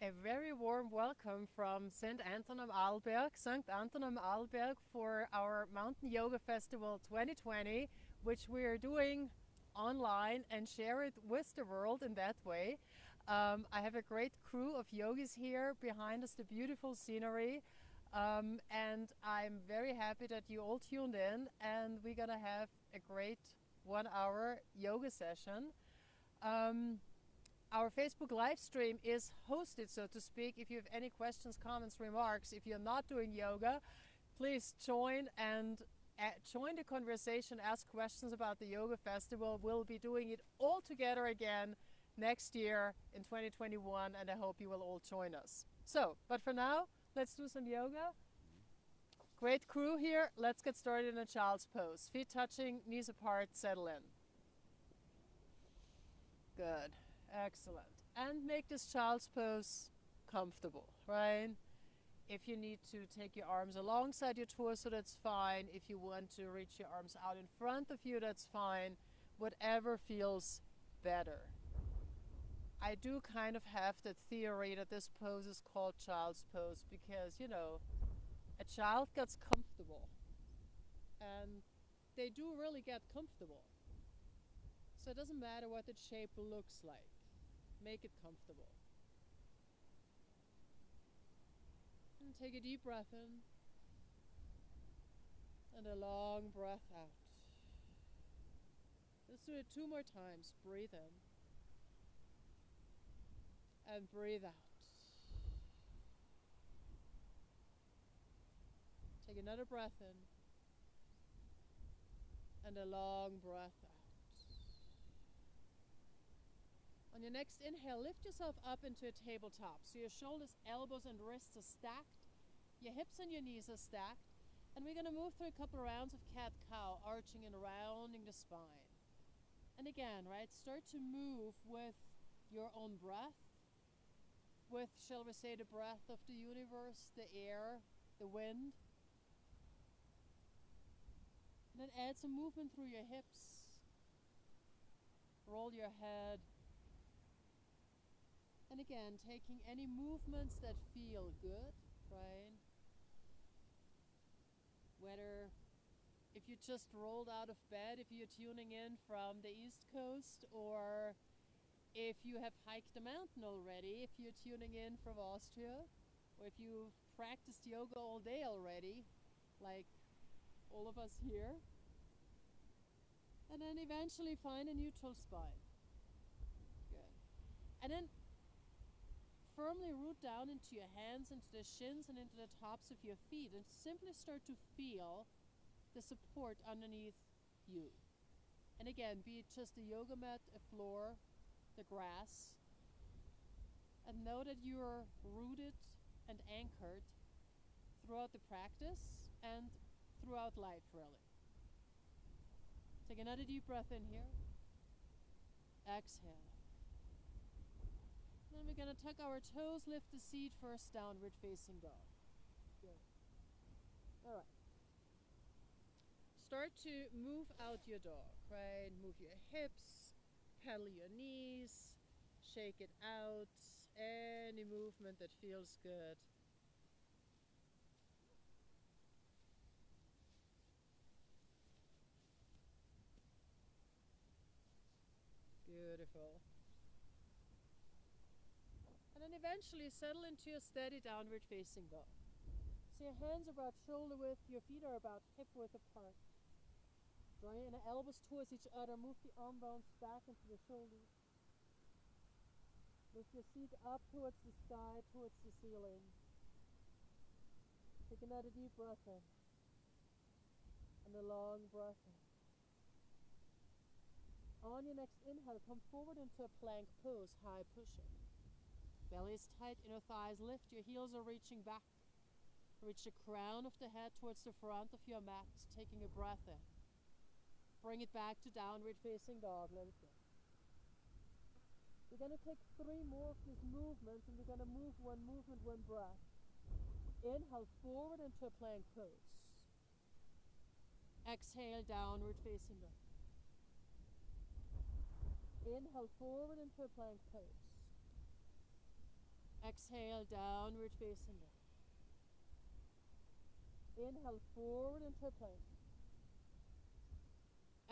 A very warm welcome from St. Anton am Arlberg, St. Anton am Arlberg for our Mountain Yoga Festival 2020, which we are doing online and share it with the world in that way. I have a great crew of yogis here behind us, the beautiful scenery. And I'm very happy that you all tuned in, and we're gonna have a great 1 hour yoga session. Um, our Facebook live stream is hosted, so to speak. If you have any questions, comments, remarks, if you're not doing yoga, please join and join the conversation, ask questions about the yoga festival. We'll be doing it all together again next year in 2021, and I hope you will all join us. So, but for now, let's do some yoga. Great crew here. Let's get started in a child's pose. Feet touching, knees apart, settle in. Good. Excellent. And make this child's pose comfortable, right? If you need to take your arms alongside your torso, that's fine. If you want to reach your arms out in front of you, that's fine. Whatever feels better. I do kind of have the theory that this pose is called child's pose because, you know, a child gets comfortable and they do really get comfortable. So it doesn't matter what the shape looks like. Make it comfortable. And take a deep breath in and a long breath out. Let's do it 2 more times. Breathe in and breathe out. Take another breath in and a long breath out. On your next inhale, lift yourself up into a tabletop. So your shoulders, elbows, and wrists are stacked. Your hips and your knees are stacked. And we're going to move through a couple of rounds of cat-cow, arching and rounding the spine. And again, right, start to move with your own breath, with, shall we say, the breath of the universe, the air, the wind. And then add some movement through your hips. Roll your head. And again, taking any movements that feel good, right? Whether if you just rolled out of bed, if you're tuning in from the East Coast, or if you have hiked a mountain already, if you're tuning in from Austria, or if you've practiced yoga all day already, like all of us here. And then eventually find a neutral spine. Good. And then firmly root down into your hands, into the shins, and into the tops of your feet, and simply start to feel the support underneath you. And again, be it just a yoga mat, a floor, the grass, and know that you're rooted and anchored throughout the practice and throughout life, really. Take another deep breath in here. Exhale. Then we're going to tuck our toes, lift the seat, first downward facing dog. Good. All right. Start to move out your dog, right? Move your hips, pedal your knees, shake it out. Any movement that feels good. Beautiful. And then eventually settle into your steady downward facing dog. So your hands are about shoulder width, your feet are about hip width apart. Draw your inner elbows towards each other, move the arm bones back into the shoulders. Lift your seat up towards the sky, towards the ceiling. Take another deep breath in. And a long breath in. On your next inhale, come forward into a plank pose, high push-up. Belly is tight, inner thighs lift, your heels are reaching back. Reach the crown of the head towards the front of your mat, taking a breath in. Bring it back to downward facing dog, let it go. We're going to take 3 more of these movements, and we're going to move one movement, one breath. Inhale forward into a plank pose. Exhale, downward facing dog. Inhale forward into a plank pose. Exhale, downward facing dog. Inhale, forward into plank.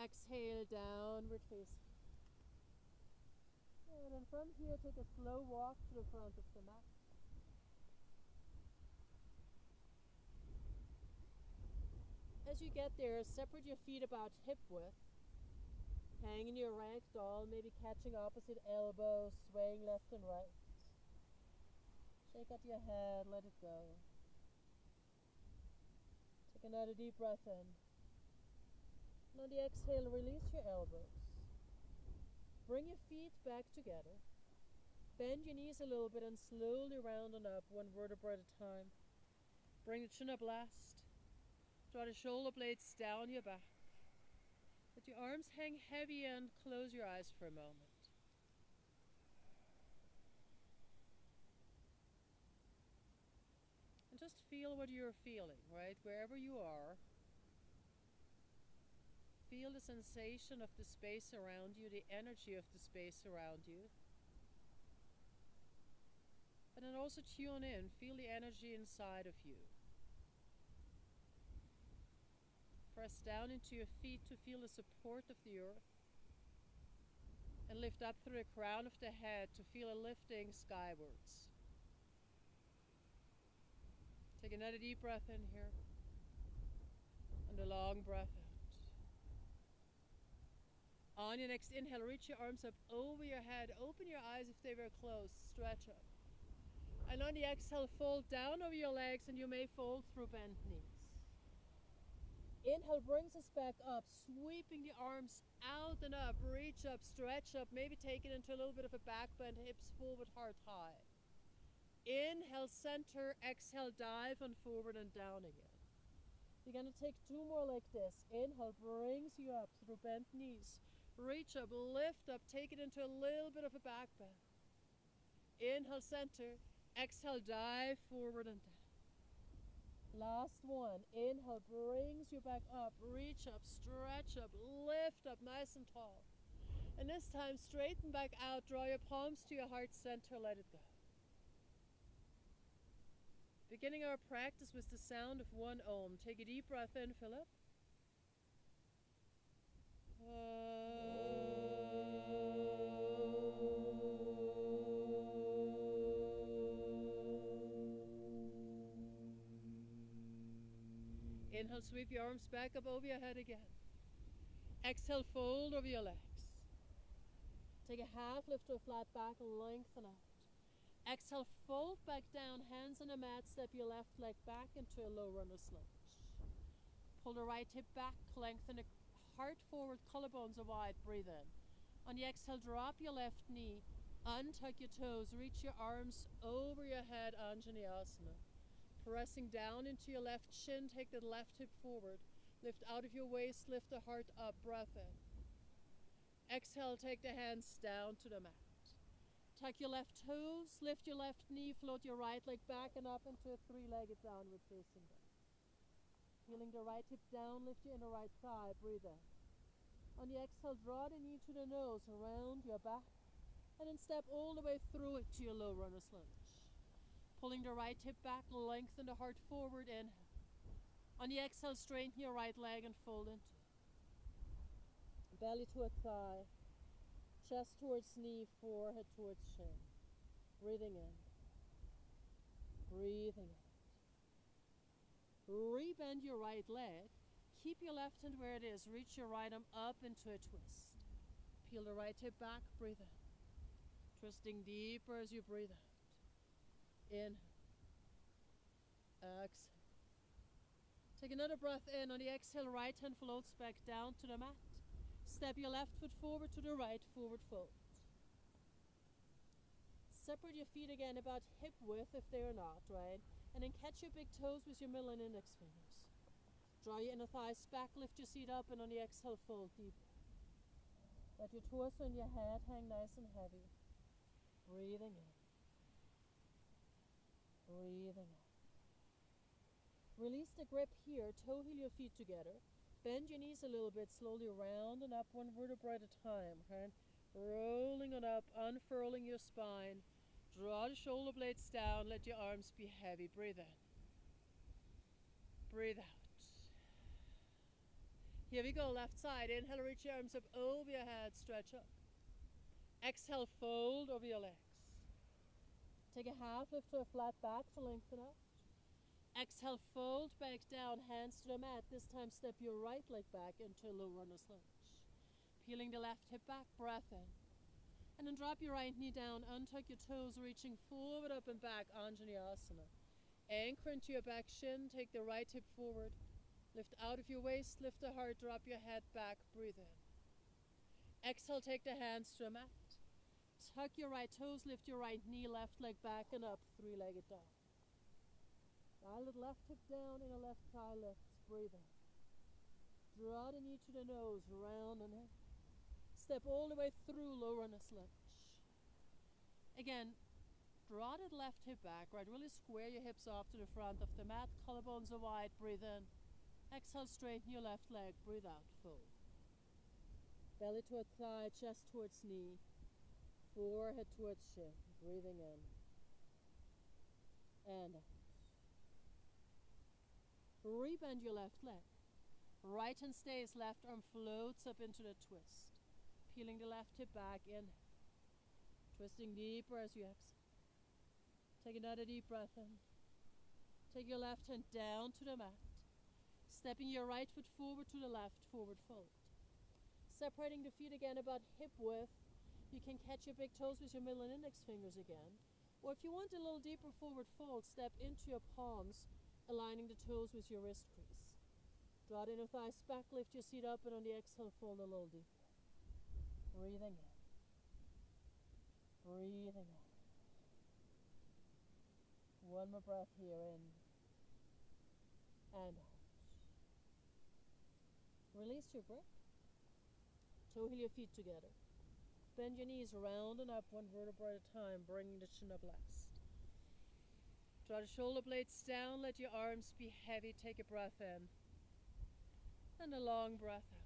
Exhale, downward facing. And then from here, take a slow walk to the front of the mat. As you get there, separate your feet about hip width. Hang in your ragdoll, maybe catching opposite elbows, swaying left and right. Shake out your head, let it go. Take another deep breath in. And on the exhale, release your elbows. Bring your feet back together. Bend your knees a little bit and slowly round and up, one vertebra at a time. Bring the chin up last. Draw the shoulder blades down your back. Let your arms hang heavy and close your eyes for a moment. And just feel what you're feeling, right? Wherever you are. Feel the sensation of the space around you, the energy of the space around you. And then also tune in, feel the energy inside of you. Press down into your feet to feel the support of the earth. And lift up through the crown of the head to feel a lifting skywards. Take another deep breath in here. And a long breath out. On your next inhale, reach your arms up over your head. Open your eyes if they were closed. Stretch up. And on the exhale, fold down over your legs and you may fold through bent knees. Inhale brings us back up, sweeping the arms out and up. Reach up, stretch up, maybe take it into a little bit of a back bend, hips forward, heart high. Inhale, center, exhale, dive and forward and down again. You're going to take two more like this. Inhale brings you up through bent knees. Reach up, lift up, take it into a little bit of a back bend. Inhale, center. Exhale, dive forward and down. Last one. Inhale brings you back up. Reach up, stretch up, lift up nice and tall. And this time, straighten back out. Draw your palms to your heart center. Let it go. Beginning our practice with the sound of one Om. Take a deep breath in, Philip. Inhale, sweep your arms back up over your head again. Exhale, fold over your legs. Take a half lift to a flat back, lengthen out. Exhale, fold back down, hands on the mat, step your left leg back into a low runner's lunge. Pull the right hip back, lengthen the heart forward, collarbones are wide, breathe in. On the exhale, drop your left knee, untuck your toes, reach your arms over your head, Anjaneyasana. Pressing down into your left shin, take the left hip forward. Lift out of your waist, lift the heart up, breath in. Exhale, take the hands down to the mat. Tuck your left toes, lift your left knee, float your right leg back and up into a three-legged downward facing dog. Feeling the right hip down, lift your inner right thigh, breathe in. On the exhale, draw the knee to the nose, around your back, and then step all the way through it to your low runner's lunge. Pulling the right hip back, lengthen the heart forward, inhale. On the exhale, straighten your right leg and fold into it. Belly toward thigh, chest towards knee, forehead towards shin. Breathing in, breathing out. Rebend your right leg. Keep your left hand where it is. Reach your right arm up into a twist. Peel the right hip back, breathe in. Twisting deeper as you breathe out. Inhale. Exhale. Take another breath in. On the exhale, right hand floats back down to the mat. Step your left foot forward to the right, forward fold. Separate your feet again about hip width if they are not, right? And then catch your big toes with your middle and index fingers. Draw your inner thighs back, lift your seat up, and on the exhale, fold deeper. Let your torso and your head hang nice and heavy. Breathing in. Breathing out. Release the grip here, toe heel your feet together. Bend your knees a little bit, slowly round and up, one vertebra at a time. Okay? Rolling it up, unfurling your spine. Draw the shoulder blades down, let your arms be heavy. Breathe in. Breathe out. Here we go, left side. Inhale, reach your arms up over your head, stretch up. Exhale, fold over your legs. Take a half lift to a flat back to lengthen out. Exhale, fold back down, hands to the mat. This time step your right leg back into a low runner's lunge. Peeling the left hip back, breath in. And then drop your right knee down, untuck your toes, reaching forward, up and back, Anjaneyasana. Anchor into your back shin, take the right hip forward. Lift out of your waist, lift the heart, drop your head back, breathe in. Exhale, take the hands to the mat. Tuck your right toes, lift your right knee, left leg back and up, three-legged dog. Dial the left hip down and the left thigh lifts, breathe in. Draw the knee to the nose, round and in. Step all the way through low runner's lunge. Again, draw that left hip back, right? Really square your hips off to the front of the mat. Collarbones are wide, breathe in. Exhale, straighten your left leg, breathe out, fold. Belly towards thigh, chest towards knee. Forehead towards shin, breathing in. And out. Rebend your left leg. Right hand stays, left arm floats up into the twist. Peeling the left hip back, in. Twisting deeper as you exhale. Take another deep breath in. Take your left hand down to the mat. Stepping your right foot forward to the left, forward fold. Separating the feet again about hip width. You can catch your big toes with your middle and index fingers again. Or if you want a little deeper forward fold, step into your palms, aligning the toes with your wrist crease. Draw the inner thighs back, lift your seat up, and on the exhale, fold a little deeper. Breathing in. Breathing out. One more breath here, in and out. Release your grip. Toe heel your feet together. Bend your knees round and up, one vertebra at a time, bringing the chin up last. Draw the shoulder blades down, let your arms be heavy, take a breath in. And a long breath out.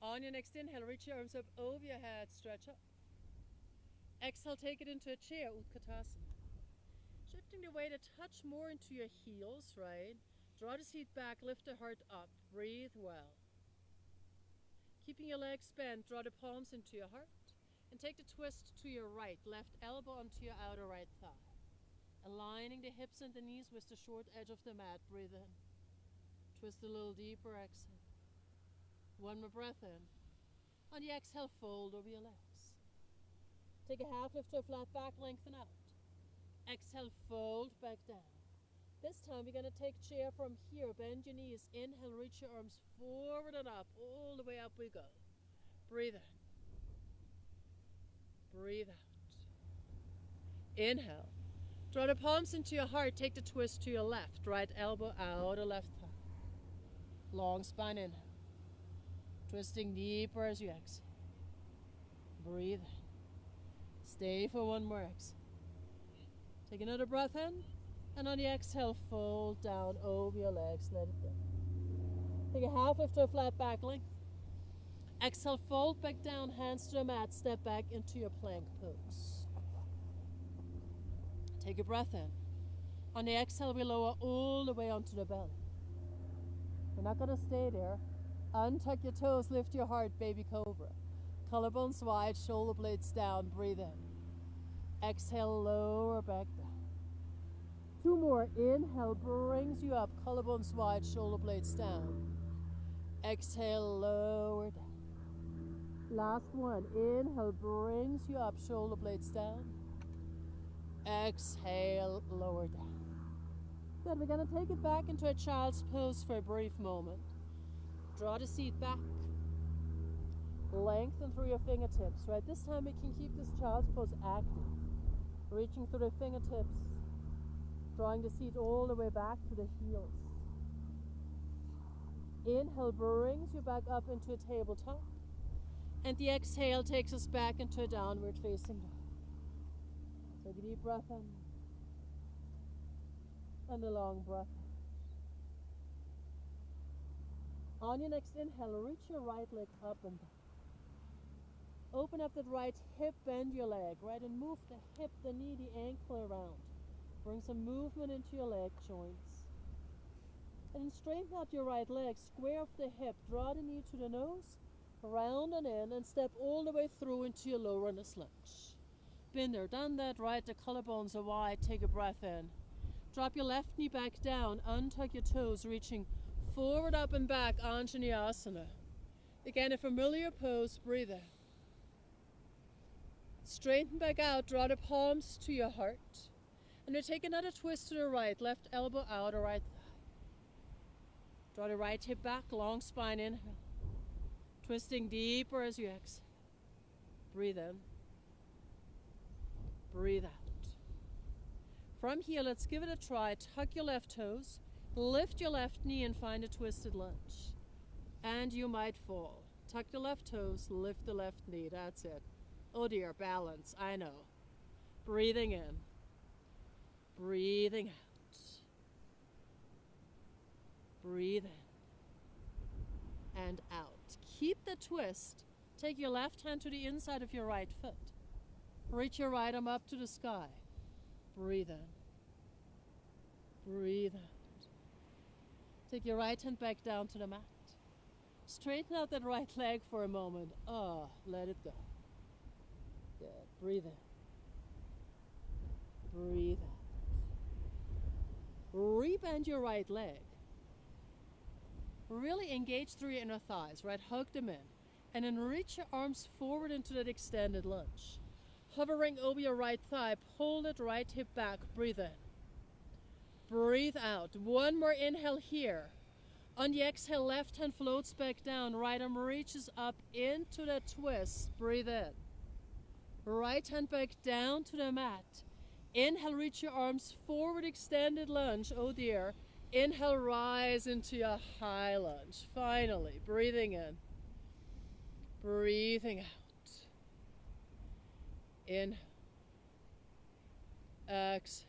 On your next inhale, reach your arms up over your head, stretch up. Exhale, take it into a chair, Utkatasana. Shifting the weight a touch more into your heels, right? Draw the seat back, lift the heart up, breathe well. Keeping your legs bent, draw the palms into your heart. And take the twist to your right, left elbow onto your outer right thigh. Aligning the hips and the knees with the short edge of the mat, breathe in. Twist a little deeper, exhale. One more breath in. On the exhale, fold over your legs. Take a half lift to a flat back, lengthen out. Exhale, fold back down. This time we're going to take chair from here. Bend your knees. Inhale, reach your arms forward and up. All the way up we go. Breathe in. Breathe out. Inhale. Draw the palms into your heart. Take the twist to your left. Right elbow out, or left thigh. Long spine, inhale. Twisting deeper as you exhale. Breathe in. Stay for one more exhale. Take another breath in. And on the exhale, fold down over your legs. Let it go. Take a half lift to a flat back length. Exhale, fold back down, hands to the mat. Step back into your plank pose. Take a breath in. On the exhale, we lower all the way onto the belly. We're not going to stay there. Untuck your toes, lift your heart, baby cobra. Collarbones wide, shoulder blades down, breathe in. Exhale, lower back down. Two more. Inhale brings you up, collarbones wide, shoulder blades down. Exhale, lower down. Last one. Inhale brings you up, shoulder blades down. Exhale, lower down. Good. We're going to take it back into a child's pose for a brief moment. Draw the seat back. Lengthen through your fingertips, right? This time we can keep this child's pose active. Reaching through the fingertips. Drawing the seat all the way back to the heels. Inhale brings you back up into a tabletop. And the exhale takes us back into a downward facing dog. Take a deep breath in. And a long breath out. On your next inhale, reach your right leg up and down. Open up that right hip, bend your leg, right? And move the hip, the knee, the ankle around. Bring some movement into your leg joints. And then straighten out your right leg, square off the hip, draw the knee to the nose, round and in, and step all the way through into your low runner's lunge. Been there, done that, right? The collarbones are wide, take a breath in. Drop your left knee back down, untuck your toes, reaching forward, up and back, Anjaneyasana. Again, a familiar pose, breathe in. Straighten back out, draw the palms to your heart. And then take another twist to the right, left elbow out, or right thigh. Draw the right hip back, long spine, inhale. Twisting deeper as you exhale. Breathe in. Breathe out. From here, let's give it a try. Tuck your left toes, lift your left knee and find a twisted lunge. And you might fall. Tuck the left toes, lift the left knee, that's it. Oh dear, balance, I know. Breathing in. Breathing out. Breathe in. And out. Keep the twist. Take your left hand to the inside of your right foot. Reach your right arm up to the sky. Breathe in. Breathe out. Take your right hand back down to the mat. Straighten out that right leg for a moment. Let it go. Good. Breathe in. Breathe out. Rebend your right leg. Really engage through your inner thighs, right? Hug them in. And then reach your arms forward into that extended lunge. Hovering over your right thigh, pull that right hip back, breathe in. Breathe out. One more inhale here. On the exhale, left hand floats back down, right arm reaches up into that twist, breathe in. Right hand back down to the mat. Inhale, reach your arms forward, extended lunge, oh dear. Inhale, rise into your high lunge. Finally, breathing in. Breathing out. Inhale. Exhale.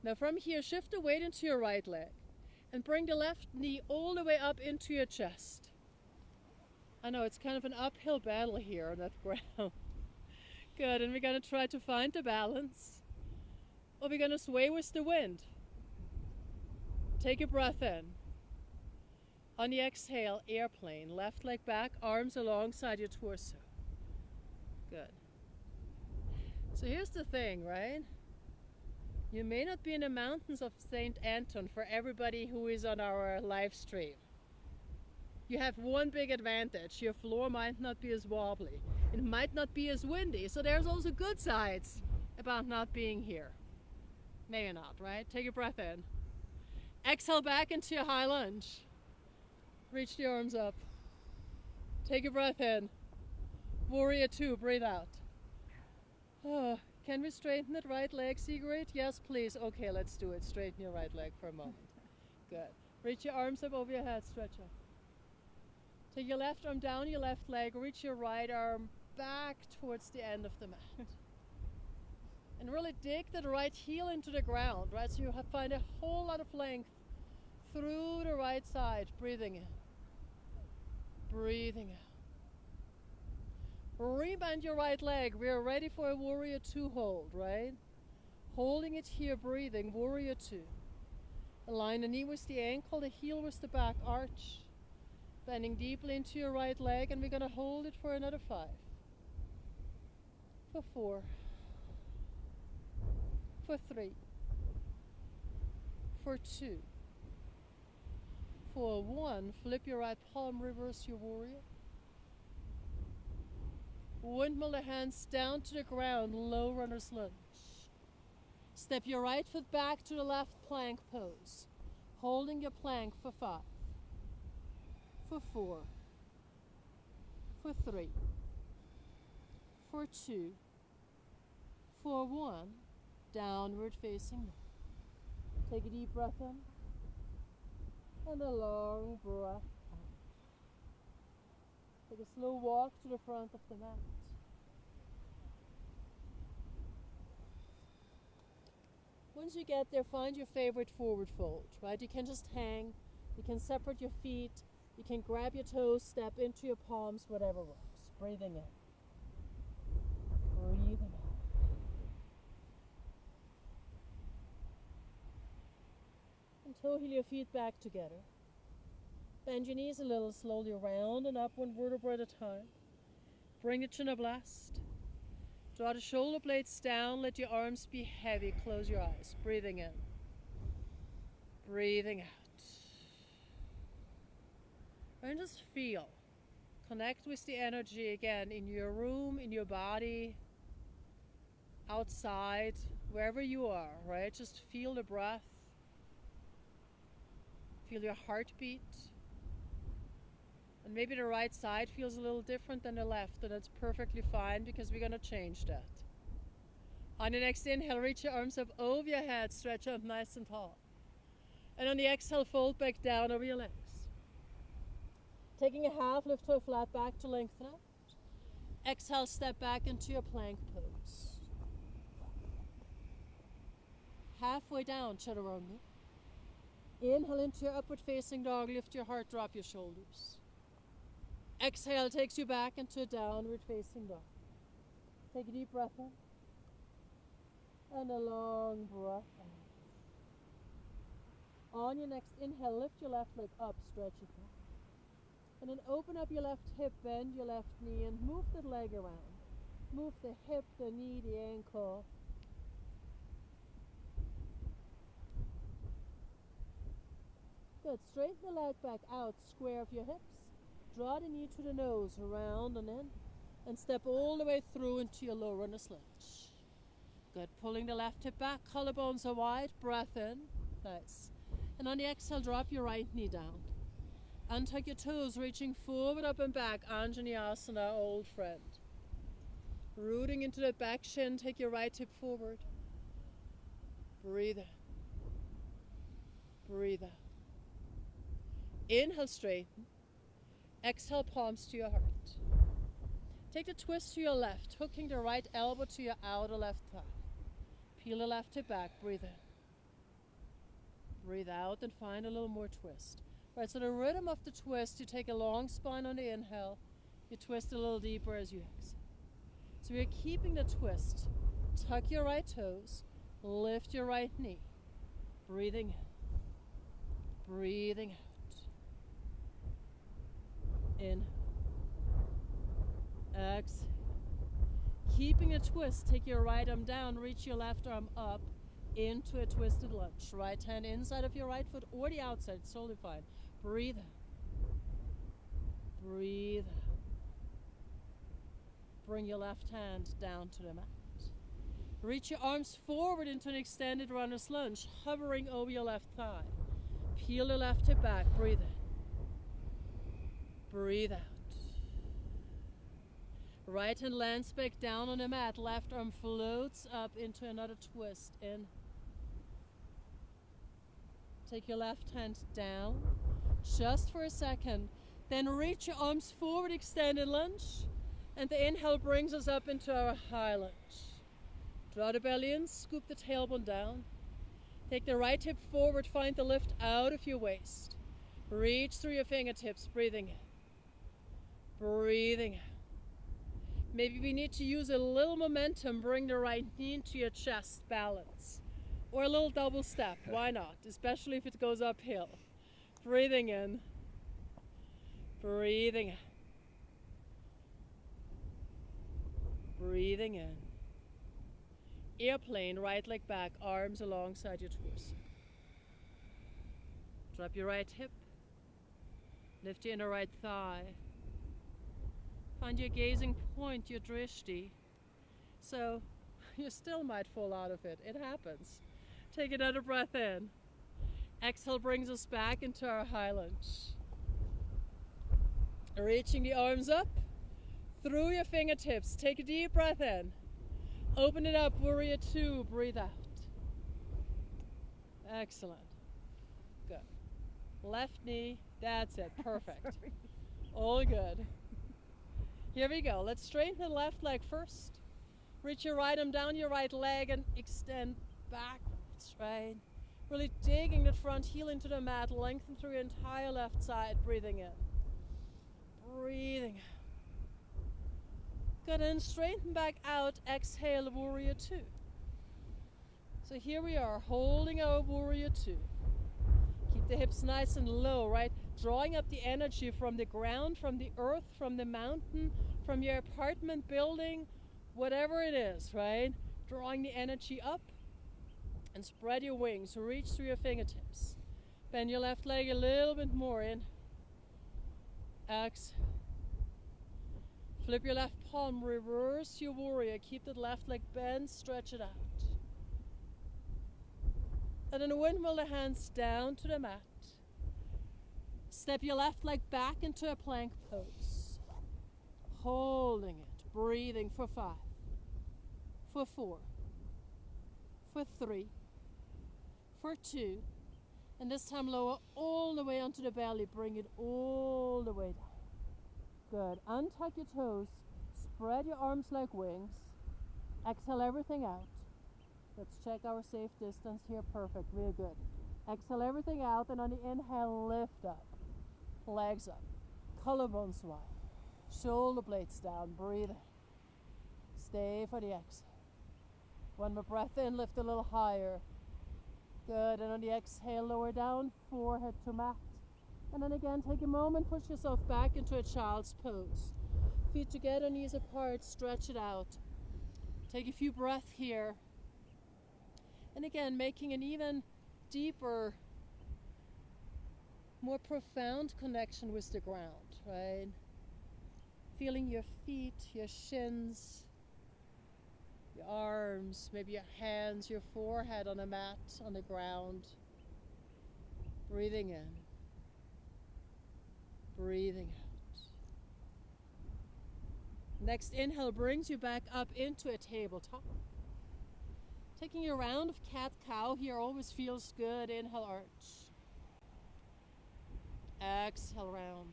Now from here, shift the weight into your right leg and bring the left knee all the way up into your chest. I know it's kind of an uphill battle here on that ground. Good, and we're going to try to find the balance. Or we're going to sway with the wind. Take a breath in. On the exhale, airplane. Left leg back, arms alongside your torso. Good. So here's the thing, right? You may not be in the mountains of St. Anton for everybody who is on our live stream. You have one big advantage. Your floor might not be as wobbly. It might not be as windy. So there's also good sides about not being here. Maybe not, right? Take a breath in. Exhale back into your high lunge. Reach the arms up. Take a breath in. Warrior 2, breathe out. Can we straighten that right leg, Sigrid? Yes, please. Okay, let's do it. Straighten your right leg for a moment. Good. Reach your arms up over your head, stretch up. Take your left arm down your left leg, reach your right arm back towards the end of the mat. And really dig that right heel into the ground, right? So you find a whole lot of length through the right side. Breathing in. Breathing out. Rebend your right leg. We are ready for a warrior 2 hold, right? Holding it here, breathing, warrior 2. Align the knee with the ankle, the heel with the back arch. Bending deeply into your right leg, and we're going to hold it for another 5. For 4. For 3. For 2. For 1, flip your right palm, reverse your warrior. Windmill the hands down to the ground, low runner's lunge. Step your right foot back to the left plank pose, holding your plank for 5. For 4. For 3. For 2. For 1. Downward facing dog. Take a deep breath in and a long breath out. Take a slow walk to the front of the mat. Once you get there, find your favorite forward fold, right? You can just hang, you can separate your feet, you can grab your toes, step into your palms, whatever works. Breathing in. Toe heel your feet back together. Bend your knees a little, slowly round and up, one vertebra at a time. Bring the chin up last. Draw the shoulder blades down, let your arms be heavy, close your eyes. Breathing in. Breathing out. And just feel. Connect with the energy again in your room, in your body, outside, wherever you are, right? Just feel the breath. Feel your heartbeat. And maybe the right side feels a little different than the left, and that's perfectly fine because we're going to change that. On the next inhale, reach your arms up over your head, stretch up nice and tall. And on the exhale, fold back down over your legs. Taking a half, lift toe flat back to lengthen up. Exhale, step back into your plank pose. Halfway down, chaturanga. Inhale into your upward facing dog, lift your heart, drop your shoulders. Exhale takes you back into a downward facing dog. Take a deep breath in. And a long breath out. On your next inhale, lift your left leg up, stretch it back. And then open up your left hip, bend your left knee and move the leg around. Move the hip, the knee, the ankle. Good, straighten the leg back out, square of your hips. Draw the knee to the nose, around and in. And step all the way through into your low runner's lunge. Good, pulling the left hip back, collarbones are wide, breath in. Nice. And on the exhale, drop your right knee down. Untuck your toes, reaching forward, up and back. Anjaneyasana, old friend. Rooting into that back shin, take your right hip forward. Breathe in. Breathe out. Inhale, straighten. Exhale, palms to your heart. Take the twist to your left, hooking the right elbow to your outer left thigh. Peel the left hip back, breathe in. Breathe out and find a little more twist. Right, so the rhythm of the twist, you take a long spine on the inhale, you twist a little deeper as you exhale. So we're keeping the twist. Tuck your right toes, lift your right knee. Breathing in. Breathing out. In. Exhale. Keeping a twist, take your right arm down, reach your left arm up into a twisted lunge. Right hand inside of your right foot or the outside, it's totally fine. Breathe in. Breathe out. Bring your left hand down to the mat. Reach your arms forward into an extended runner's lunge, hovering over your left thigh. Peel the left hip back, breathe in. Breathe out. Right hand lands back down on the mat, left arm floats up into another twist. In. Take your left hand down, just for a second. Then reach your arms forward, extended lunge. And the inhale brings us up into our high lunge. Draw the belly in, scoop the tailbone down. Take the right hip forward, find the lift out of your waist. Reach through your fingertips, breathing in. Breathing out. Maybe we need to use a little momentum, bring the right knee into your chest, balance. Or a little double step, why not? Especially if it goes uphill. Breathing in. Breathing out. Breathing in. Airplane, right leg back, arms alongside your torso. Drop your right hip. Lift your inner right thigh. Find your gazing point, your drishti. So you still might fall out of it. It happens. Take another breath in. Exhale brings us back into our high lunge. Reaching the arms up through your fingertips. Take a deep breath in. Open it up, warrior two, breathe out. Excellent. Good. Left knee, that's it, perfect. All good. Here we go. Let's straighten the left leg first. Reach your right arm down your right leg and extend backwards, right? Really digging the front heel into the mat, lengthen through your entire left side, breathing in. Breathing out. Good, and straighten back out, exhale, warrior two. So here we are, holding our warrior two. The hips nice and low, right? Drawing up the energy from the ground, from the earth, from the mountain, from your apartment building, whatever it is, right? Drawing the energy up and spread your wings. Reach through your fingertips. Bend your left leg a little bit more in. Exhale. Flip your left palm, reverse your warrior. Keep that left leg bent, stretch it out. And then windmill the hands down to the mat. Step your left leg back into a plank pose. Holding it, breathing for 5, for 4, for 3, for 2, and this time lower all the way onto the belly. Bring it all the way down. Good. Untuck your toes. Spread your arms like wings. Exhale everything out. Let's check our safe distance here. Perfect. Real good. Exhale everything out, and on the inhale, lift up. Legs up. Collarbones wide. Shoulder blades down. Breathe in. Stay for the exhale. One more breath in. Lift a little higher. Good. And on the exhale, lower down. Forehead to mat. And then again, take a moment. Push yourself back into a child's pose. Feet together, knees apart. Stretch it out. Take a few breaths here. And again, making an even deeper, more profound connection with the ground, right? Feeling your feet, your shins, your arms, maybe your hands, your forehead on a mat, on the ground. Breathing in. Breathing out. Next inhale brings you back up into a tabletop. Taking a round of cat-cow here always feels good. Inhale, arch. Exhale, round.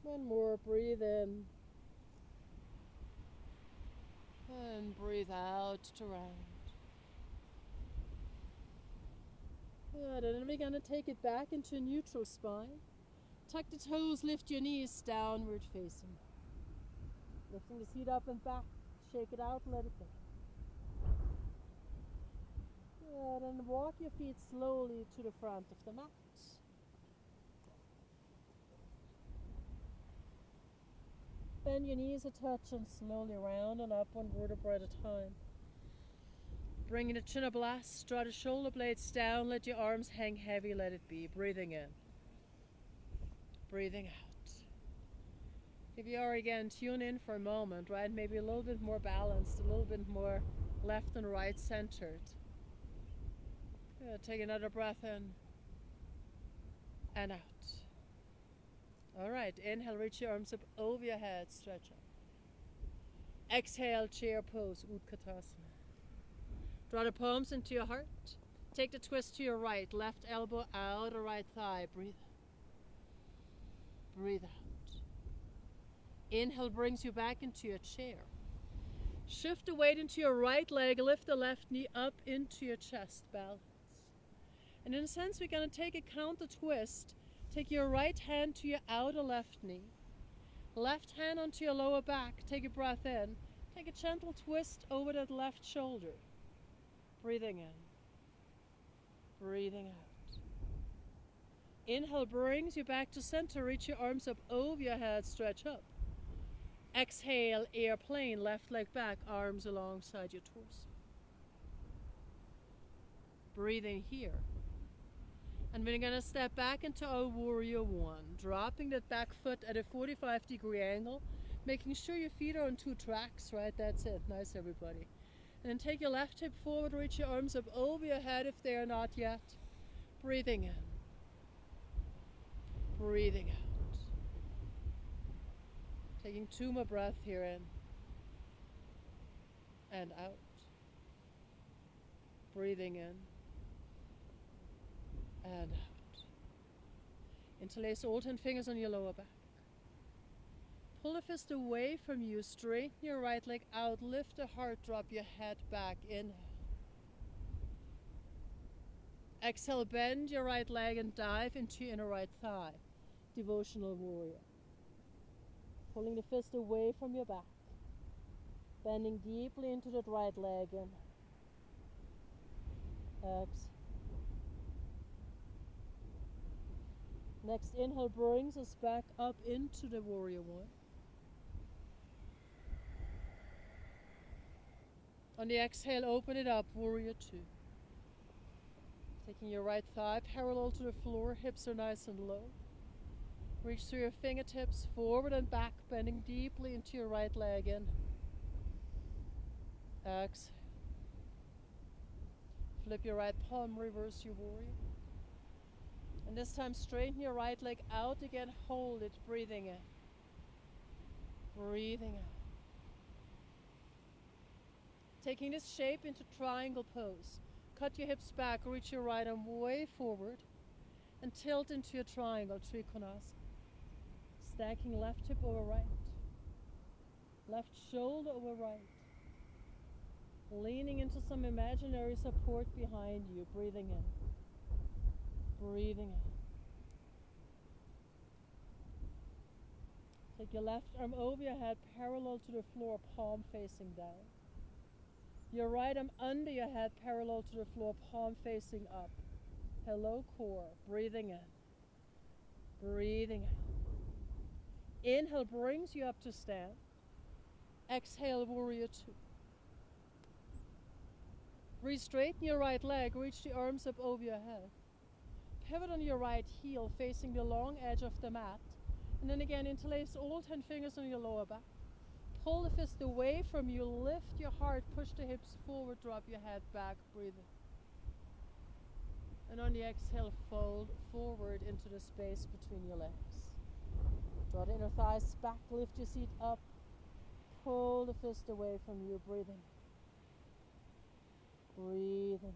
One more, breathe in. And breathe out to round. Good, and then we're going to take it back into a neutral spine. Tuck the toes, lift your knees, downward facing. Lifting the seat up and back. Shake it out, let it go. Good, and walk your feet slowly to the front of the mat. Bend your knees a touch and slowly round and up, one vertebra at a time. Bringing the chin up last, draw the shoulder blades down, let your arms hang heavy, let it be. Breathing in. Breathing out. If you are again, tune in for a moment, right? Maybe a little bit more balanced, a little bit more left and right centered. Good. Take another breath in and out. All right, inhale, reach your arms up over your head, stretch up. Exhale, chair pose, Utkatasana. Draw the palms into your heart. Take the twist to your right, left elbow out, or right thigh. Breathe. Breathe out. Inhale brings you back into your chair. Shift the weight into your right leg, lift the left knee up into your chest, balance. And in a sense, we're going to take a counter twist. Take your right hand to your outer left knee. Left hand onto your lower back. Take a breath in. Take a gentle twist over that left shoulder. Breathing in. Breathing out. Inhale brings you back to center. Reach your arms up over your head. Stretch up. Exhale, airplane. Left leg back. Arms alongside your torso. Breathing here. And we're going to step back into our warrior one. Dropping that back foot at a 45-degree angle. Making sure your feet are on 2 tracks, right? That's it. Nice, everybody. And then take your left hip forward, reach your arms up over your head if they are not yet. Breathing in. Breathing out. Taking 2 more breaths here in. And out. Breathing in. And out. Interlace all 10 fingers on your lower back. Pull the fist away from you, straighten your right leg out, lift the heart, drop your head back, inhale. Exhale, bend your right leg and dive into your inner right thigh, devotional warrior. Pulling the fist away from your back, bending deeply into that right leg, inhale. Exhale. Next inhale brings us back up into the warrior one. On the exhale, open it up, warrior two. Taking your right thigh parallel to the floor, hips are nice and low. Reach through your fingertips, forward and back, bending deeply into your right leg in. Exhale. Flip your right palm, reverse your warrior. And this time straighten your right leg out again, hold it, breathing in. Breathing out. Taking this shape into triangle pose. Cut your hips back, reach your right arm way forward and tilt into your triangle, Trikonasana. Stacking left hip over right. Left shoulder over right. Leaning into some imaginary support behind you, breathing in. Breathing out. Take your left arm over your head, parallel to the floor, palm facing down. Your right arm under your head, parallel to the floor, palm facing up. Hello, core. Breathing in. Breathing out. Inhale brings you up to stand. Exhale, warrior two. Re-straighten your right leg, reach the arms up over your head. Pivot on your right heel, facing the long edge of the mat. And then again, interlace all 10 fingers on your lower back. Pull the fist away from you, lift your heart, push the hips forward, drop your head back, breathing. And on the exhale, fold forward into the space between your legs. Draw the inner thighs back, lift your seat up, pull the fist away from you, breathing. Breathing.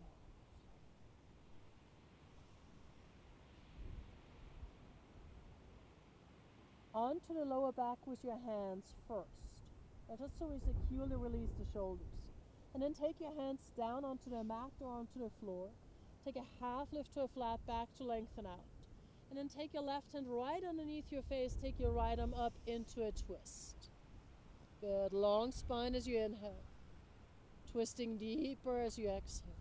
Onto the lower back with your hands first. Just so we securely release the shoulders. And then take your hands down onto the mat or onto the floor. Take a half lift to a flat back to lengthen out. And then take your left hand right underneath your face. Take your right arm up into a twist. Good. Long spine as you inhale. Twisting deeper as you exhale.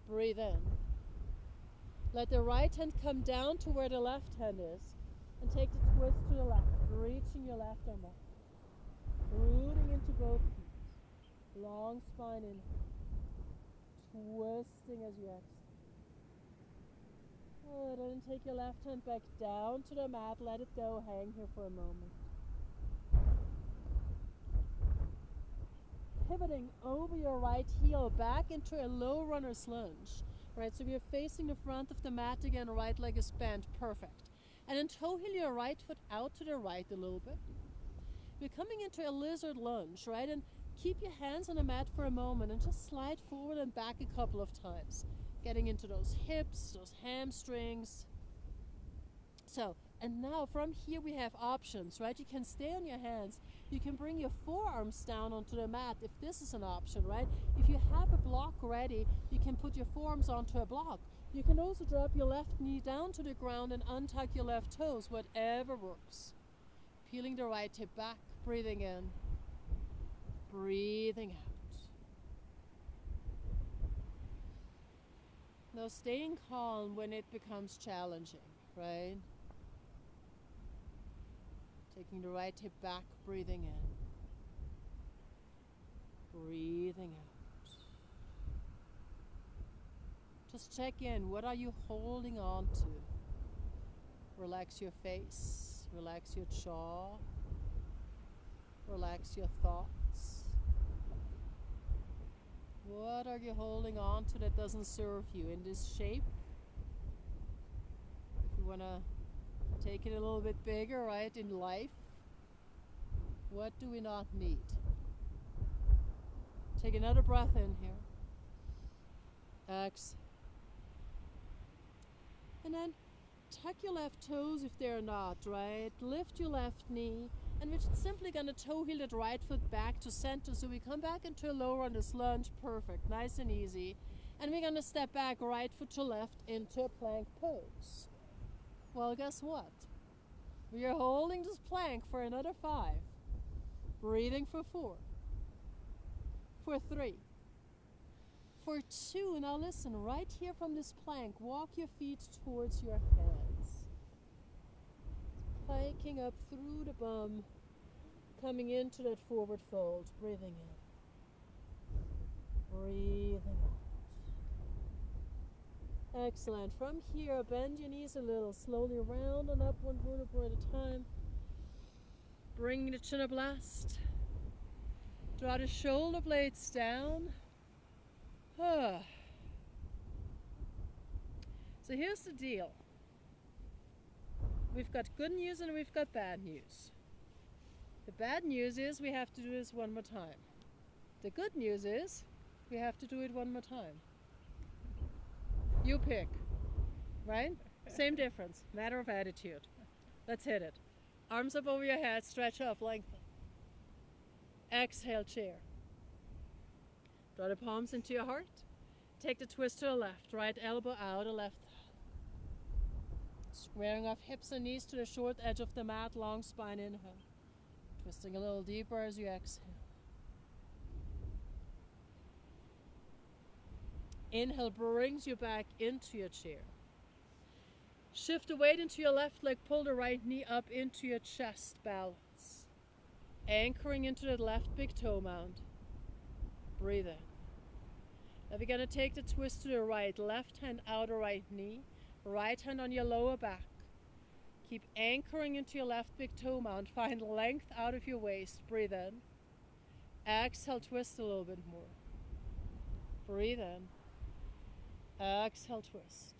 Breathe in. Let the right hand come down to where the left hand is. And take the twist to the left, reaching your left arm up. Rooting into both feet. Long spine in. Twisting as you exhale. Good. And then take your left hand back down to the mat. Let it go. Hang here for a moment. Pivoting over your right heel back into a low runner's lunge. Right, so we are facing the front of the mat again. Right leg is bent. Perfect. And then toe heel your right foot out to the right a little bit. We're coming into a lizard lunge, right? And keep your hands on the mat for a moment and just slide forward and back a couple of times. Getting into those hips, those hamstrings. So, and now from here we have options, right? You can stay on your hands. You can bring your forearms down onto the mat if this is an option, right? If you have a block ready, you can put your forearms onto a block. You can also drop your left knee down to the ground and untuck your left toes, whatever works. Peeling the right hip back, breathing in, breathing out. Now staying calm when it becomes challenging, right? Taking the right hip back, breathing in, breathing out. Just check in. What are you holding on to? Relax your face. Relax your jaw. Relax your thoughts. What are you holding on to that doesn't serve you in this shape? If you want to take it a little bit bigger, right, in life, what do we not need? Take another breath in here. Exhale. And then tuck your left toes if they're not, right? Lift your left knee. And we're just simply going to toe heel that right foot back to center. So we come back into a low runner's lunge. Perfect. Nice and easy. And we're going to step back right foot to left into a plank pose. Well, guess what? We are holding this plank for another 5. Breathing for 4. For 3. For 2, now listen, right here from this plank, walk your feet towards your hands. Hiking up through the bum, coming into that forward fold, breathing in, breathing out. Excellent. From here, bend your knees a little, slowly round and up one vertebra at a time. Bring the chin up last. Draw the shoulder blades down. So here's the deal. We've got good news and we've got bad news. The bad news is we have to do this one more time. The good news is we have to do it one more time. You pick, right? Same difference, matter of attitude. Let's hit it. Arms up over your head, stretch up, lengthen. Exhale, chair. Draw the palms into your heart. Take the twist to the left, right elbow out, the left thigh. Squaring off hips and knees to the short edge of the mat, long spine, inhale. Twisting a little deeper as you exhale. Inhale brings you back into your chair. Shift the weight into your left leg, pull the right knee up into your chest, balance. Anchoring into that left big toe mound. Breathe in. Now we're going to take the twist to the right, left hand outer right knee, right hand on your lower back. Keep anchoring into your left big toe mound, find length out of your waist, breathe in. Exhale, twist a little bit more. Breathe in. Exhale, twist.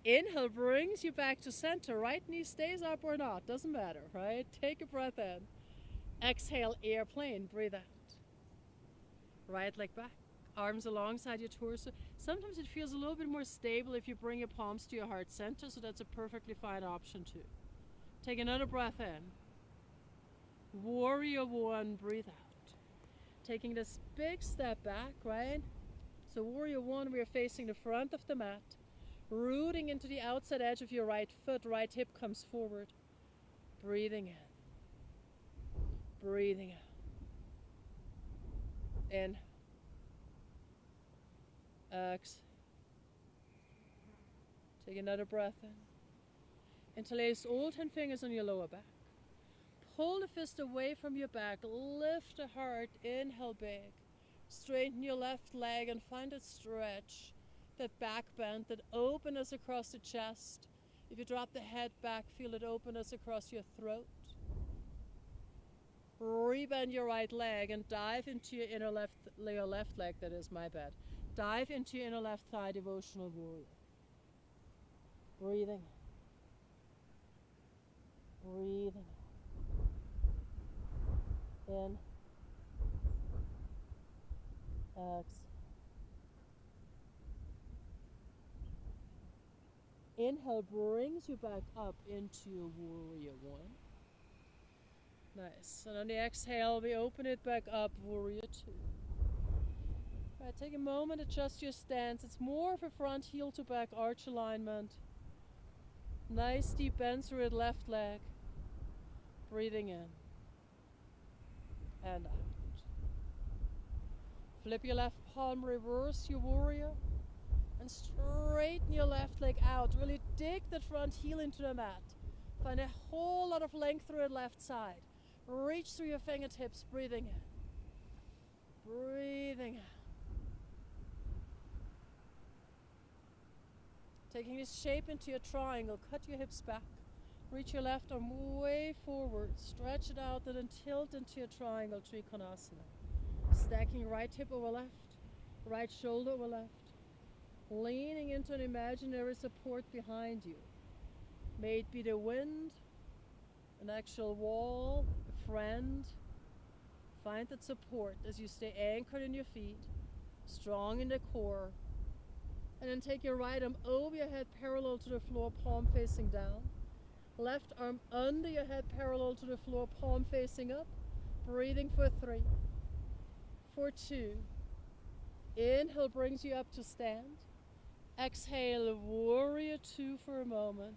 Inhale brings you back to center. Right knee stays up or not, doesn't matter, right? Take a breath in. Exhale, airplane, breathe out. Right leg back, arms alongside your torso. Sometimes it feels a little bit more stable if you bring your palms to your heart center, so that's a perfectly fine option too. Take another breath in. Warrior 1, breathe out. Taking this big step back, right? So Warrior 1, we are facing the front of the mat, rooting into the outside edge of your right foot, right hip comes forward. Breathing in. Breathing out. In. Exhale. Take another breath in. Interlace all 10 fingers on your lower back. Pull the fist away from your back. Lift the heart. Inhale big. Straighten your left leg and find that stretch, that back bend, that openness across the chest. If you drop the head back, feel it openness across your throat. Rebend your right leg and dive into your inner left leg, that is, my bad. Dive into your inner left thigh, devotional warrior. Breathing. Breathing. In. Exhale. Inhale brings you back up into your Warrior 1. Nice. And on the exhale, we open it back up, Warrior 2. All right, take a moment, adjust your stance. It's more of a front heel to back arch alignment. Nice deep bend through your left leg. Breathing in. And out. Flip your left palm, reverse your warrior, and straighten your left leg out. Really dig that front heel into the mat. Find a whole lot of length through the left side. Reach through your fingertips, breathing in. Breathing out. Taking this shape into your triangle, cut your hips back. Reach your left arm way forward. Stretch it out and then tilt into your triangle, Trikonasana. Stacking right hip over left, right shoulder over left. Leaning into an imaginary support behind you. May it be the wind, an actual wall, a friend. Find that support as you stay anchored in your feet, strong in the core. And then take your right arm over your head parallel to the floor, palm facing down. Left arm under your head parallel to the floor, palm facing up. Breathing for 3. For 2. Inhale brings you up to stand. Exhale, Warrior 2 for a moment.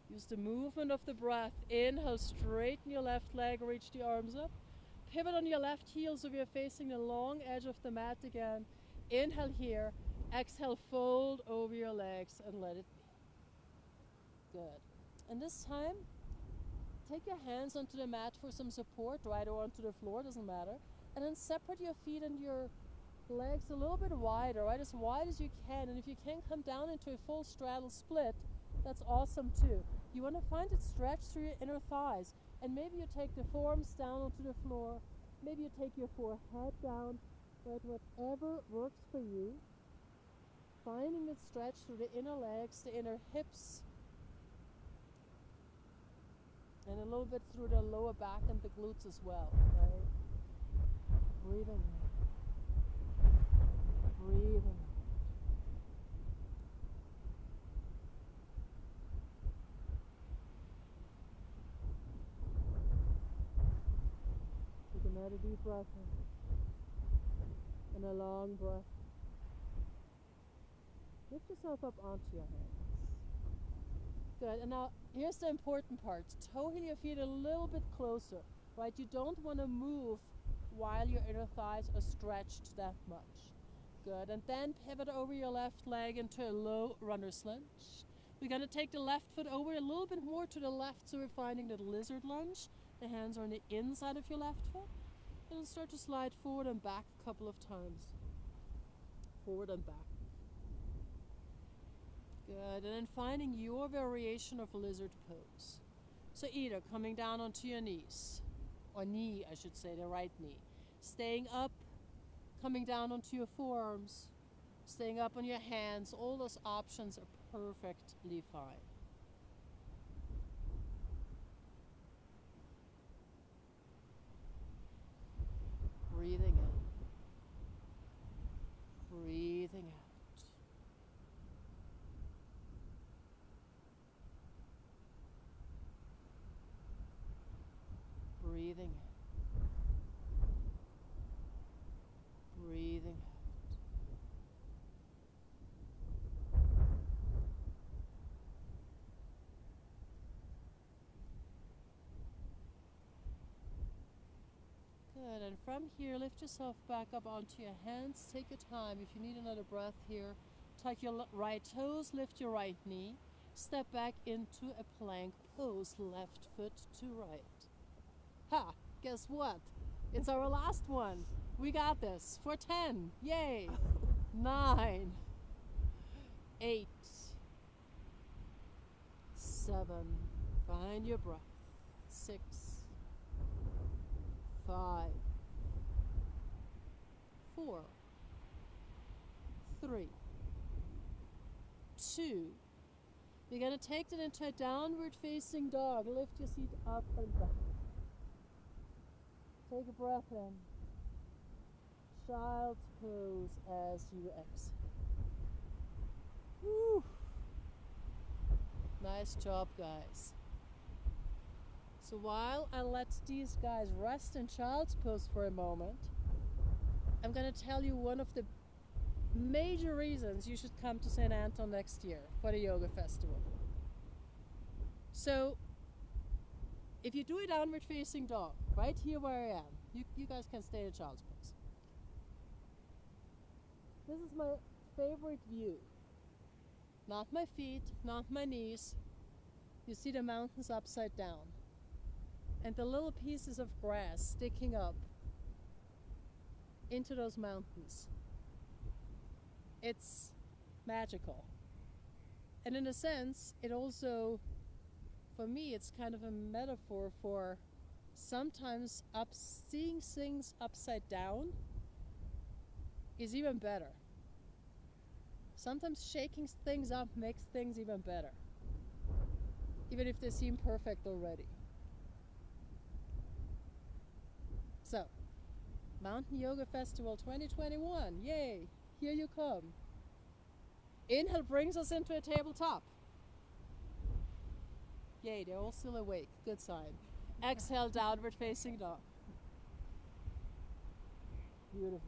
Use the movement of the breath. Inhale, straighten your left leg, reach the arms up. Pivot on your left heel so we are facing the long edge of the mat again. Inhale here. Exhale, fold over your legs and let it be. Good. And this time, take your hands onto the mat for some support, right, or onto the floor, doesn't matter. And then separate your feet and your legs a little bit wider, right, as wide as you can. And if you can come down into a full straddle split, that's awesome too. You want to find it stretched through your inner thighs. And maybe you take the forearms down onto the floor. Maybe you take your forehead down, right, whatever works for you. Finding it stretch through the inner legs, the inner hips, and a little bit through the lower back and the glutes as well, right? Breathing in. Breathing in. Take another deep breath in. And a long breath. Lift yourself up onto your hands. Good, and now here's the important part. Toe heel your feet a little bit closer, right? You don't want to move while your inner thighs are stretched that much. Good, and then pivot over your left leg into a low runner's lunge. We're going to take the left foot over a little bit more to the left, so we're finding the lizard lunge. The hands are on the inside of your left foot. And then start to slide forward and back a couple of times. Forward and back. Good, and then finding your variation of lizard pose. So either coming down onto your knees, or knee I should say, the right knee. Staying up, coming down onto your forearms, staying up on your hands. All those options are perfectly fine. Breathing in. Breathing out. Breathing in. Breathing out. Good, and from here, lift yourself back up onto your hands. Take your time. If you need another breath here, tuck your right toes, lift your right knee. Step back into a plank pose, left foot to right. Ha! Guess what? It's our last one. We got this for 10. Yay! 9, 8, 7. Find your breath. 6, 5, 4, 3, 2. You're going to take it into a downward facing dog. Lift your seat up and back. Take a breath in. Child's pose as you exhale. Woo. Nice job, guys. So while I let these guys rest in child's pose for a moment, I'm going to tell you one of the major reasons you should come to St. Anton next year for the yoga festival. So if you do a downward facing dog, right here where I am, you guys can stay in child's pose. This is my favorite view. Not my feet, not my knees. You see the mountains upside down. And the little pieces of grass sticking up into those mountains. It's magical. And in a sense, it also, for me, it's kind of a metaphor for sometimes seeing things upside down is even better. Sometimes shaking things up makes things even better, even if they seem perfect already. So, Mountain Yoga Festival 2021, yay, here you come. Inhale brings us into a tabletop. Yay, they're all still awake, good sign. Exhale, downward facing dog. Beautiful.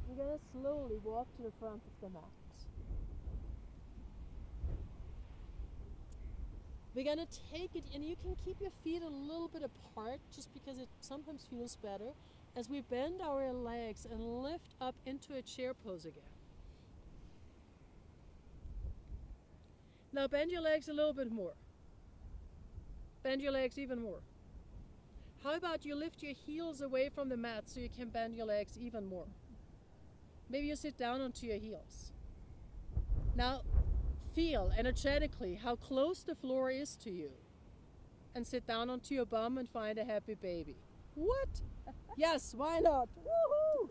You're going to slowly walk to the front of the mat. We're going to take it, and you can keep your feet a little bit apart just because it sometimes feels better. as we bend our legs and lift up into a chair pose again. Now bend your legs a little bit more. Bend your legs even more. How about you lift your heels away from the mat so you can bend your legs even more? Maybe you sit down onto your heels. Now feel energetically how close the floor is to you. And sit down onto your bum and find a happy baby. What? Yes, why not? Woohoo!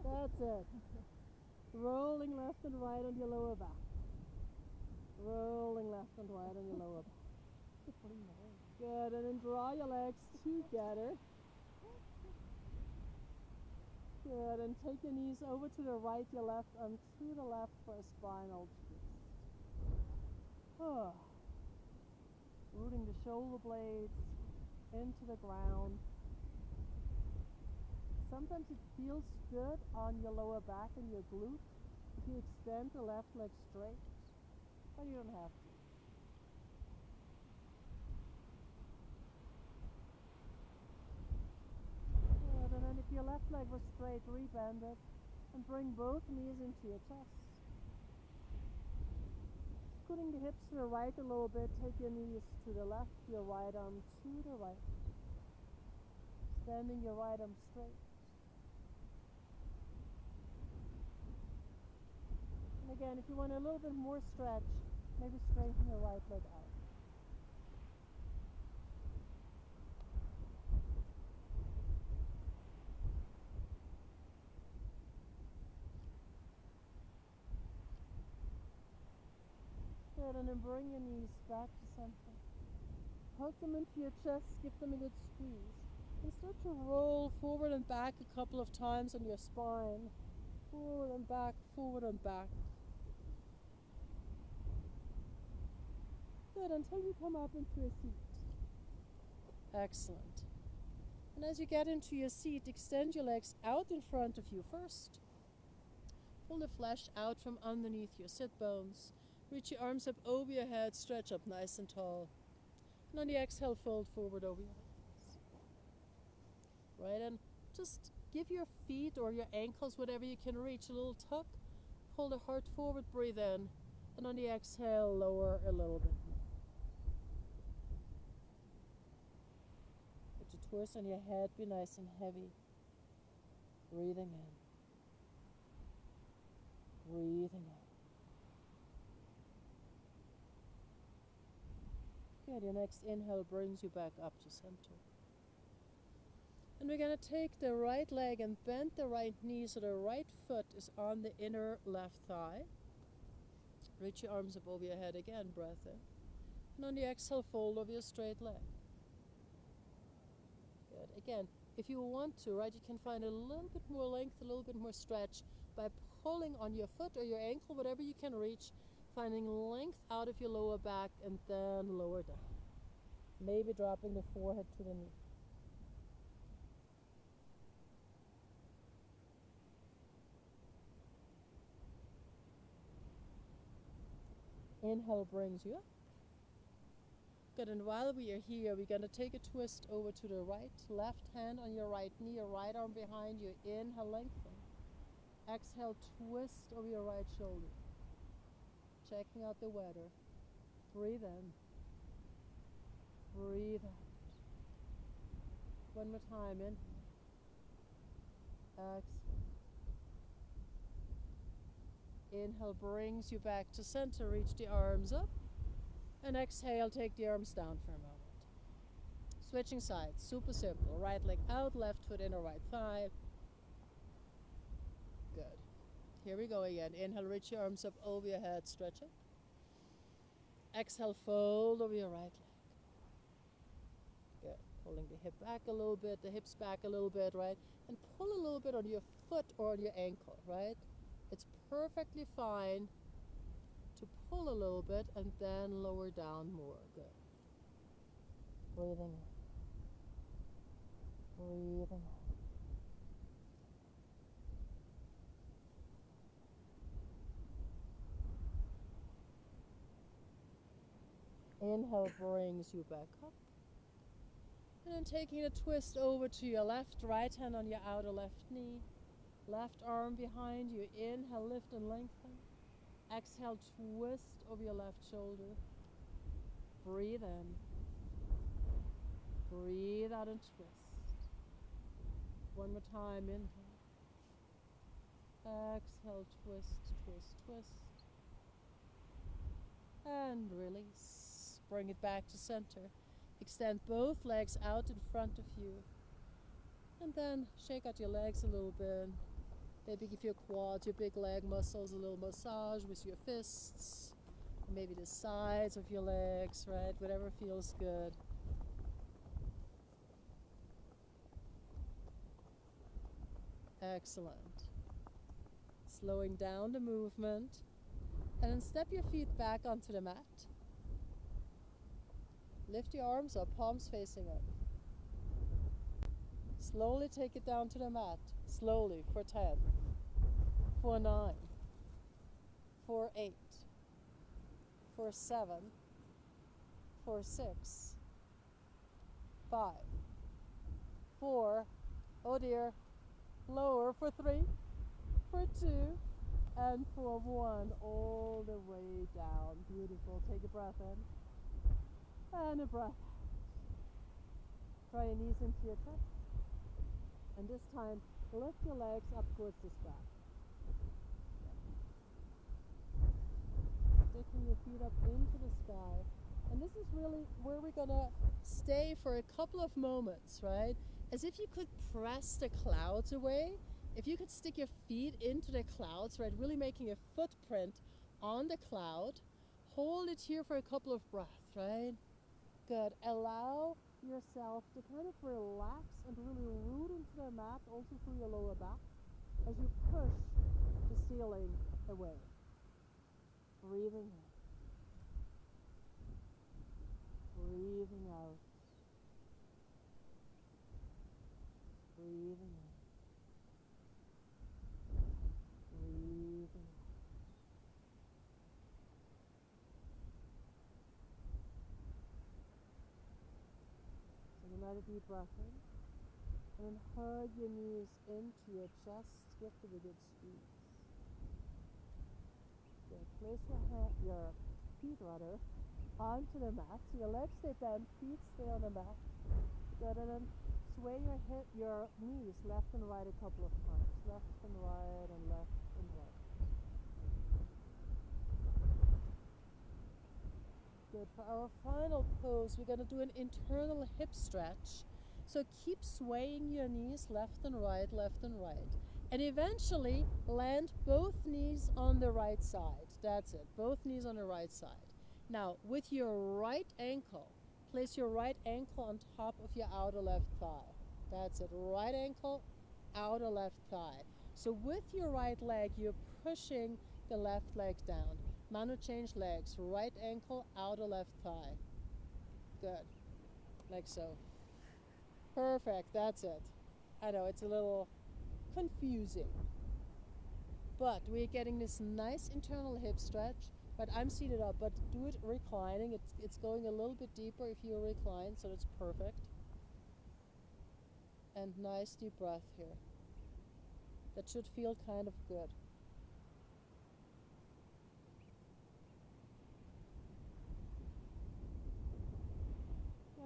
That's it. Rolling left and right on your lower back. Rolling left and right on your lower back. Good, and then draw your legs together. Good, and take your knees over to the right, your left, and to the left for a spinal twist. Oh. Rooting the shoulder blades into the ground. Sometimes it feels good on your lower back and your glutes if you extend the left leg straight, but you don't have to. Good, and then if your left leg was straight, rebend it and bring both knees into your chest. Putting the hips to the right a little bit, take your knees to the left, your right arm to the right. Standing your right arm straight. And again, if you want a little bit more stretch, maybe straighten your right leg out. Good, and then bring your knees back to center. Hug them into your chest, give them a good squeeze. And start to roll forward and back a couple of times on your spine. Forward and back, forward and back. Good, until you come up into a seat. Excellent. And as you get into your seat, extend your legs out in front of you first. Pull the flesh out from underneath your sit bones. Reach your arms up over your head, stretch up nice and tall. And on the exhale, fold forward over your head. Right, and just give your feet or your ankles, whatever you can reach, a little tuck. Pull the heart forward, breathe in. And on the exhale, lower a little bit more. Let your torso and your head be nice and heavy. Breathing in. Breathing out. Good, your next inhale brings you back up to center. And we're going to take the right leg and bend the right knee so the right foot is on the inner left thigh. Reach your arms up over your head again, breath in. And on the exhale, fold over your straight leg. Good. Again, if you want to, right, you can find a little bit more length, a little bit more stretch by pulling on your foot or your ankle, whatever you can reach, finding length out of your lower back and then lower down. Maybe dropping the forehead to the knee. Inhale brings you up. Good, and while we are here, we're going to take a twist over to the right. Left hand on your right knee, your right arm behind you. Inhale, lengthen. Exhale, twist over your right shoulder. Checking out the weather. Breathe in. Breathe out. One more time, in. Exhale. Inhale brings you back to center. Reach the arms up. And exhale, take the arms down for a moment. Switching sides, super simple. Right leg out, left foot in or right thigh. Good. Here we go again. Inhale, reach your arms up over your head, stretch it. Exhale, fold over your right leg. Good. Pulling the hip back a little bit, the hips back a little bit, right? And pull a little bit on your foot or on your ankle, right? It's perfectly fine to pull a little bit and then lower down more. Good. Breathing in. Breathing out. Inhale brings you back up. And then taking a twist over to your left, right hand on your outer left knee. Left arm behind you. Inhale, lift and lengthen. Exhale, twist over your left shoulder. Breathe in. Breathe out and twist. One more time, inhale. Exhale, twist, twist, twist. And release. Bring it back to center. Extend both legs out in front of you. And then shake out your legs a little bit. Maybe give your quads, your big leg muscles a little massage with your fists. Maybe the sides of your legs, right? Whatever feels good. Excellent. Slowing down the movement. And then step your feet back onto the mat. Lift your arms up, palms facing up. Slowly take it down to the mat. Slowly for 10, for 9, for 8, for 7, for 6, 5, 4, oh dear, lower for 3, for 2, and for 1, all the way down. Beautiful. Take a breath in and a breath out. Try your knees into your chest. And this time, lift your legs up towards the sky. Sticking your feet up into the sky. And this is really where we're going to stay for a couple of moments, right? As if you could press the clouds away. If you could stick your feet into the clouds, right? Really making a footprint on the cloud. Hold it here for a couple of breaths, right? Good. Allow yourself to kind of relax and really root into the mat, also through your lower back, as you push the ceiling away. Breathing in. Breathing out. Breathing in. Breathing out. Another deep breath in, and then hug your knees into your chest. Give it a good squeeze. Good. Place your feet onto the mat. So your legs stay bent, feet stay on the mat. Good. And then sway your knees left and right a couple of times. Left and right and left and right. Good. For our final pose, we're going to do an internal hip stretch. So keep swaying your knees left and right, and eventually land both knees on the right side. That's it. Both knees on the right side. Now, with your right ankle, place your right ankle on top of your outer left thigh. That's it. Right ankle, outer left thigh. So with your right leg, you're pushing the left leg down. Manu, change legs. Right ankle, outer left thigh. Good. Like so. Perfect. That's it. I know it's a little confusing. But we're getting this nice internal hip stretch. But I'm seated up. But do it reclining. It's going a little bit deeper if you recline. So that's perfect. And nice deep breath here. That should feel kind of good.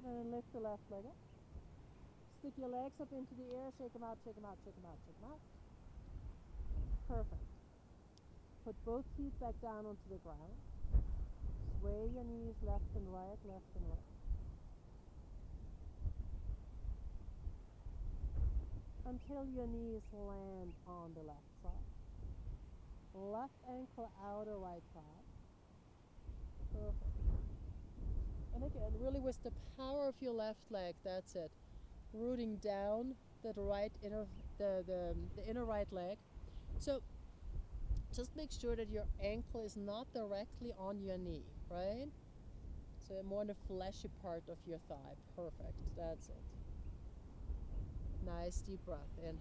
And then lift the left leg up. Stick your legs up into the air, shake them out, shake them out, shake them out, shake them out. Perfect. Put both feet back down onto the ground. Sway your knees left and right, left and right. Until your knees land on the left side. Left ankle outer right thigh. Perfect. And again, really with the power of your left leg, that's it. Rooting down that right inner, the inner right leg. So just make sure that your ankle is not directly on your knee, right? So more in the fleshy part of your thigh. Perfect. That's it. Nice deep breath in.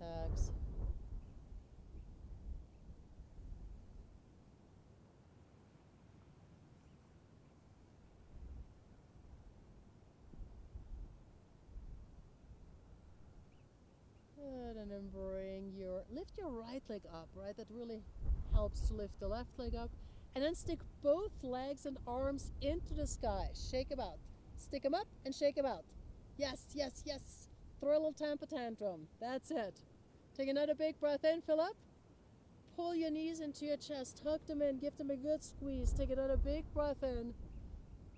Exhale. and then lift your right leg up, right? That really helps to lift the left leg up. And then stick both legs and arms into the sky. Shake them out. Stick them up and shake them out. Yes, yes, yes. Throw a little temper tantrum. That's it. Take another big breath in, fill up. Pull your knees into your chest, hug them in, give them a good squeeze. Take another big breath in.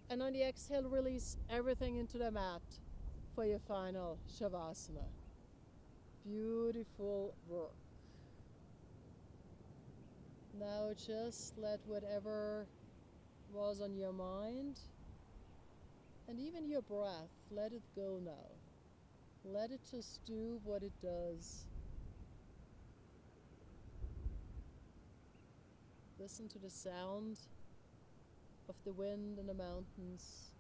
And on the exhale, release everything into the mat for your final Shavasana. Beautiful work. Now just let whatever was on your mind and even your breath, let it go now. Let it just do what it does. Listen to the sound of the wind in the mountains.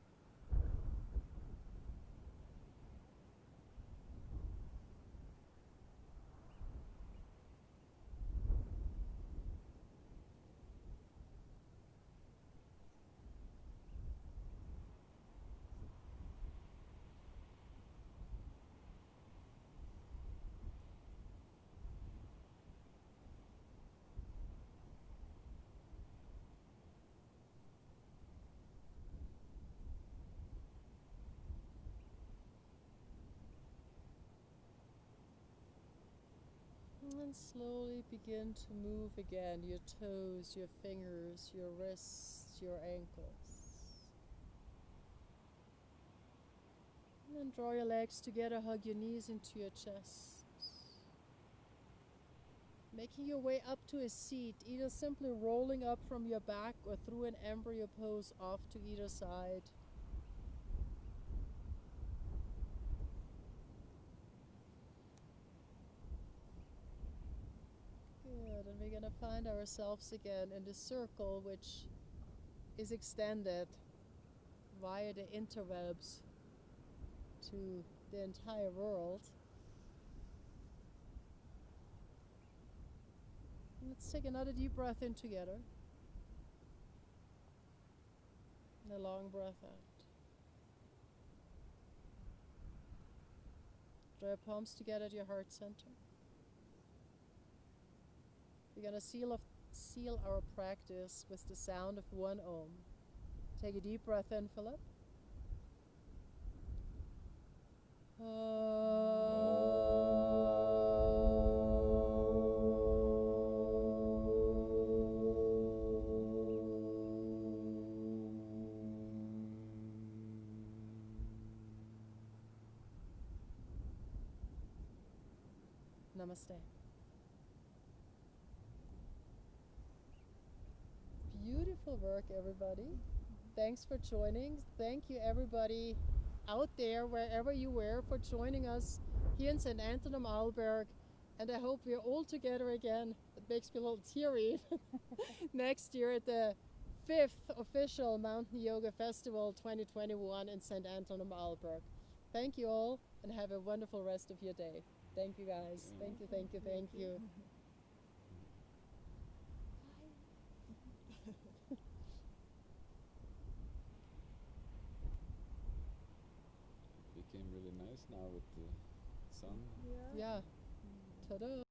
And slowly begin to move again, your toes, your fingers, your wrists, your ankles. And then draw your legs together, hug your knees into your chest. Making your way up to a seat, either simply rolling up from your back or through an embryo pose off to either side. Good, and we're going to find ourselves again in the circle, which is extended via the interwebs to the entire world. And let's take another deep breath in together. And a long breath out. Draw your palms together at your heart center. We're going to seal our practice with the sound of one Om. Take a deep breath in, fill up. Namaste. Beautiful work, everybody. Thanks for joining. Thank you, everybody out there, wherever you were, for joining us here in St. Anton am Arlberg. And I hope we're all together again. It makes me a little teary. Next year at the 5th official Mountain Yoga Festival 2021 in St. Anton am Arlberg. Thank you all and have a wonderful rest of your day. Thank you, guys. Thank you, thank you, thank you. Became really nice now with the sun. Yeah. Ta-da.